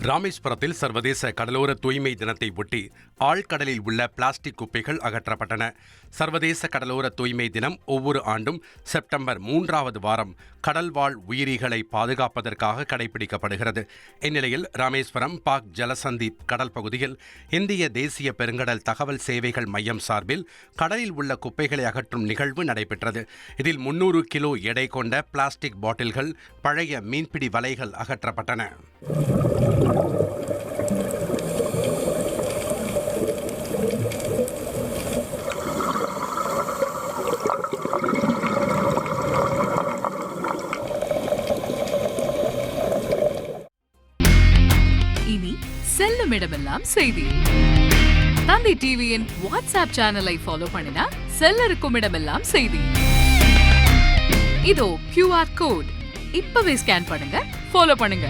ராமேஸ்வரத்தில் சர்வதேச கடலோர தூய்மை தினத்தை ஒட்டி ஆழ்கடலில் உள்ள பிளாஸ்டிக் குப்பைகள் அகற்றப்பட்டன. சர்வதேச கடலோர தூய்மை தினம் ஒவ்வொரு ஆண்டும் செப்டம்பர் 3வது வாரம் கடல்வாழ் உயிரிகளை பாதுகாப்பதற்காக கடைபிடிக்கப்படுகிறது. இந்நிலையில் ராமேஸ்வரம் பாக் ஜலசந்தி கடல் பகுதியில் இந்திய தேசிய பெருங்கடல் தகவல் சேவைகள் மையம் சார்பில் கடலில் உள்ள குப்பைகளை அகற்றும் நிகழ்வு நடைபெற்றது. இதில் 300 கிலோ எடை கொண்ட பிளாஸ்டிக் பாட்டில்கள், பழைய மீன்பிடி வலைகள் அகற்றப்பட்டன. இனி செல்லும் இடமெல்லாம் செய்தி. தந்தி டிவியின் வாட்ஸ்அப் சேனலை ஃபாலோ பண்ணினா செல்ல இருக்கும் இடமெல்லாம் செய்தி. இதோ QR கோட் இப்பவே ஸ்கேன் பண்ணுங்க, ஃபாலோ பண்ணுங்க.